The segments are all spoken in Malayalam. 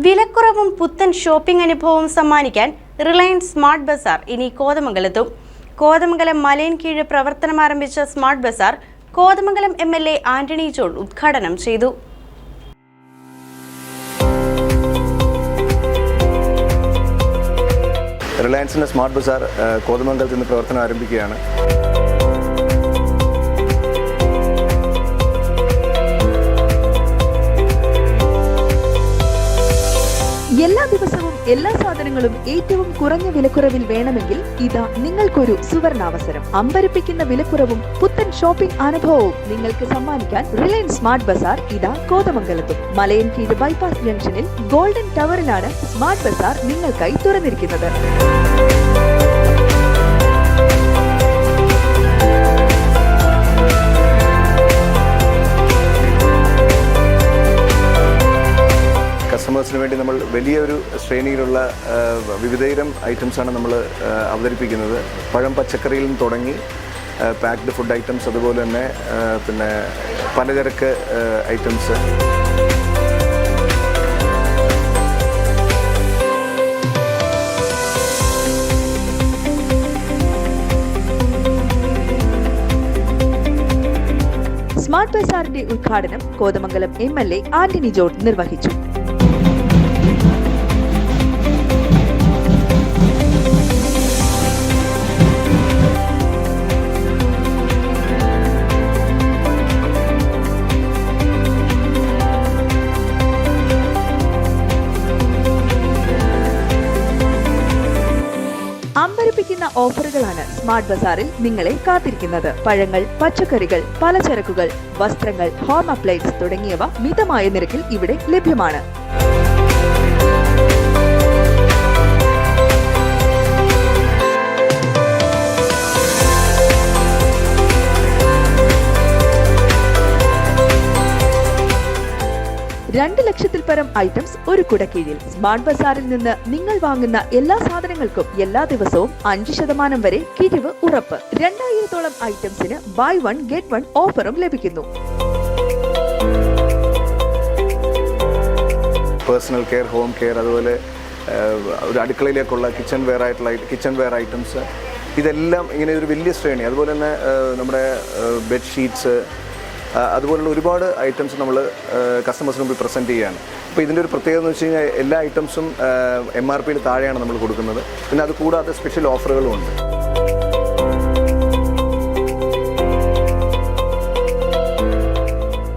വിലക്കുറവും പുത്തൻ ഷോപ്പിംഗ് അനുഭവവും സമ്മാനിക്കാൻ റിലയൻസ് സ്മാർട്ട് ബസാർ ഇനി കോതമംഗലത്തും. കോതമംഗലം മലയൻകീഴ് പ്രവർത്തനം ആരംഭിച്ച Smart Bazaar Kothamangalam MLA Antony John ഉദ്ഘാടനം ചെയ്തു. റിലയൻസിൻ്റെ സ്മാർട്ട് ബസാർ കോതമംഗലത്ത് നിന്ന് പ്രവർത്തനം ആരംഭിക്കുകയാണ്. എല്ലാ ദിവസവും എല്ലാ സാധനങ്ങളും ഏറ്റവും കുറഞ്ഞ വിലക്കുറവിൽ വേണമെങ്കിൽ ഇതാ നിങ്ങൾക്കൊരു സുവർണാവസരം. അമ്പരപ്പിക്കുന്ന വിലക്കുറവും പുത്തൻ ഷോപ്പിംഗ് അനുഭവവും നിങ്ങൾക്ക് സമ്മാനിക്കാൻ റിലയൻസ് സ്മാർട്ട് ബസാർ ഇതാ കോതമംഗലത്തും. മലയൻകീഴ് ബൈപ്പാസ് ജംഗ്ഷനിൽ ഗോൾഡൻ ടവറിലാണ് സ്മാർട്ട് ബസാർ നിങ്ങൾക്കായി തുറന്നിരിക്കുന്നത്. കസ്റ്റമേഴ്സിന് വേണ്ടി നമ്മൾ വലിയൊരു ശ്രേണിയിലുള്ള വിവിധയിനം ഐറ്റംസാണ് നമ്മൾ അവതരിപ്പിക്കുന്നത്. പഴം പച്ചക്കറിയിൽ നിന്ന് തുടങ്ങി പാക്ഡ് ഫുഡ് ഐറ്റംസ്, അതുപോലെ തന്നെ പിന്നെ പലചരക്ക് ഐറ്റംസ്. സ്മാർട്ട് ബസാറിന്റെ ഉദ്ഘാടനം കോതമംഗലം MLA ആന്റണി ജോൺ നിർവഹിച്ചു. അമ്പരപ്പിക്കുന്ന ഓഫറുകളാണ് സ്മാർട്ട് ബസാറിൽ നിങ്ങളെ കാത്തിരിക്കുന്നത്. പഴങ്ങൾ, പച്ചക്കറികൾ, പലചരക്കുകൾ, വസ്ത്രങ്ങൾ, ഹോം അപ്ലയൻസ് തുടങ്ങിയവ മിതമായ നിരക്കിൽ ഇവിടെ ലഭ്യമാണ്. രണ്ട് ലക്ഷത്തിൽ പരം ഐറ്റംസ് ഒരു കുടക്കീഴിൽ. സ്മാർട്ട് ബസാറിൽ നിന്ന് നിങ്ങൾ വാങ്ങുന്ന എല്ലാ സാധനങ്ങൾക്കും എല്ലാ ദിവസവും 5% വരെ കിഴിവ് ഉറപ്പ്. 2000-ഓളം ഐറ്റംസിന് ബൈ 1 ഗെറ്റ് 1 ഓഫറും ലഭിക്കുന്നു. പേഴ്സണൽ കെയർ, ഹോം കെയർ, അതുപോലെ ഒരു അടുക്കളയിലേക്കുള്ള കിച്ചൺ വെയർ ഐറ്റംസ്, ഇതെല്ലാം ഇങ്ങനെ ഒരു വലിയ ശ്രേണി. അതുപോലെ തന്നെ നമ്മുടെ ബെഡ്ഷീറ്റ്സ്, അതുപോലുള്ള ഒരുപാട് ഐറ്റംസ് നമ്മൾ കസ്റ്റമേഴ്സിന് മുമ്പിൽ പ്രസൻറ്റ് ചെയ്യുകയാണ്. അപ്പോൾ ഇതിൻ്റെ ഒരു പ്രത്യേകത എന്ന് വെച്ച് കഴിഞ്ഞാൽ എല്ലാ ഐറ്റംസും MRPയിൽ താഴെയാണ് നമ്മൾ കൊടുക്കുന്നത്. പിന്നെ അത് കൂടാതെ സ്പെഷ്യൽ ഓഫറുകളും ഉണ്ട്.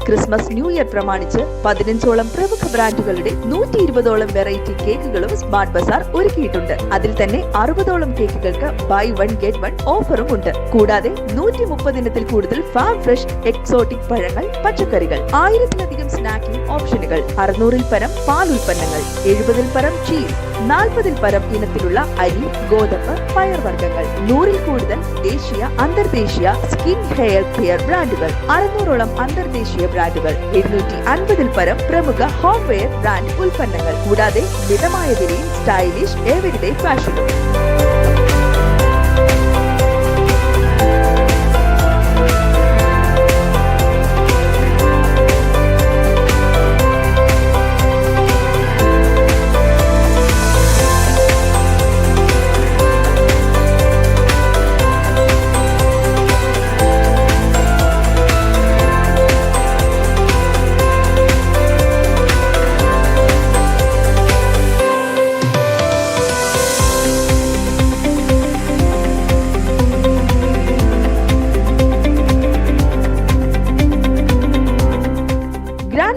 ക്രിസ്മസ്, ന്യൂ ഇയർ പ്രമാണിച്ച് 15ഓളം പ്രമുഖ ബ്രാൻഡുകളുടെ 120ഓളം വെറൈറ്റി കേക്കുകളും സ്മാർട്ട് ബസാർ ഒരുക്കിയിട്ടുണ്ട്. അതിൽ തന്നെ 60ഓളം കേക്കുകൾക്ക് ബൈ 1 ഗെറ്റ് 1 ഓഫറും ഉണ്ട്. കൂടാതെ 130 ഇനത്തിൽ കൂടുതൽ ഫാം ഫ്രഷ് എക്സോട്ടിക് പഴങ്ങൾ, പച്ചക്കറികൾ, 1000-ലധികം സ്നാക്കിംഗ് ഓപ്ഷനുകൾ, 600-ൽ പരം പാൽ ഉൽപ്പന്നങ്ങൾ, 70-ൽ പരം ചീസ്, 40-ൽ പരം ഇനത്തിലുള്ള അരി, ഗോതമ്പ്, പയർവർഗ്ഗങ്ങൾ, 100-ൽ കൂടുതൽ ദേശീയ, അന്തർദേശീയ സ്കിൻ ഹെയർ കെയർ ബ്രാൻഡുകൾ, 600ഓളം അന്തർദേശീയ ബ്രാൻഡുകൾ, 750-ൽ പരം പ്രമുഖ ഹോം വെയർ ബ്രാൻഡ് ഉൽപ്പന്നങ്ങൾ, കൂടാതെ മിതമായ വിലയിൽ സ്റ്റൈലിഷ് എവരിഡേ ഫാഷനും.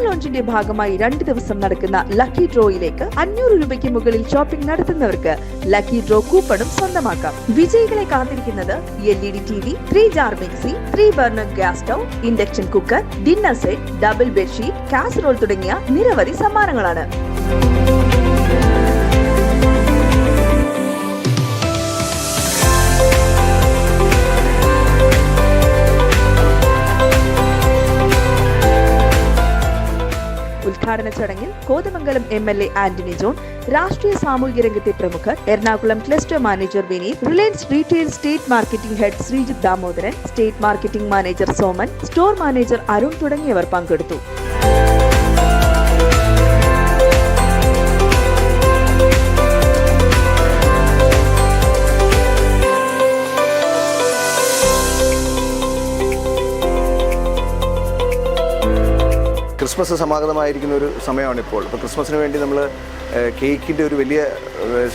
ലോഞ്ചിന്റെ ഭാഗമായി 2 ദിവസം നടക്കുന്ന ലക്കി ഡ്രോയിലേക്ക് 500 രൂപയ്ക്ക് മുകളിൽ ഷോപ്പിംഗ് നടത്തുന്നവർക്ക് ലക്കി ഡ്രോ കൂപ്പണും സ്വന്തമാക്കാം. വിജയികളെ കാത്തിരിക്കുന്നത് LED TV, 3 jar mixie, 3 burner gas stove, induction cooker, dinner set, double bedsheet, casserole തുടങ്ങിയ നിരവധി സമ്മാനങ്ങളാണ്. ഉദ്ഘാടന ചടങ്ങിൽ കോതമംഗലം MLA ആന്റണി ജോൺ, രാഷ്ട്രീയ സാമൂഹിക രംഗത്തെ പ്രമുഖർ, Ernakulam cluster manager Vineeth, Reliance retail state marketing head Sreejith Damodaran, state marketing manager Soman, store manager Arun തുടങ്ങിയവർ പങ്കെടുത്തു. ക്രിസ്മസ് സമാഗതമായിരിക്കുന്ന ഒരു സമയമാണിപ്പോൾ. അപ്പോൾ ക്രിസ്മസിന് വേണ്ടി നമ്മൾ കേക്കിൻ്റെ ഒരു വലിയ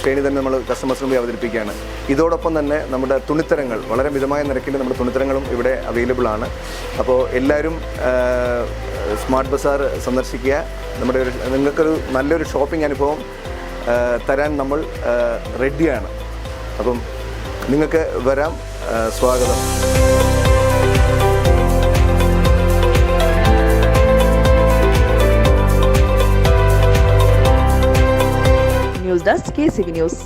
ശ്രേണി തന്നെ നമ്മൾ കസ്റ്റമേഴ്സിന് മുമ്പിൽ അവതരിപ്പിക്കുകയാണ്. ഇതോടൊപ്പം തന്നെ നമ്മുടെ തുണിത്തരങ്ങൾ വളരെ മിതമായ നിരക്കിൽ നമ്മുടെ തുണിത്തരങ്ങളും ഇവിടെ അവൈലബിൾ ആണ്. അപ്പോൾ എല്ലാവരും സ്മാർട്ട് ബസാർ സന്ദർശിക്കുക. നിങ്ങൾക്കൊരു നല്ലൊരു ഷോപ്പിംഗ് അനുഭവം തരാൻ നമ്മൾ റെഡിയാണ്. അപ്പം നിങ്ങൾക്ക് വരാം. സ്വാഗതം. News desk KCV news.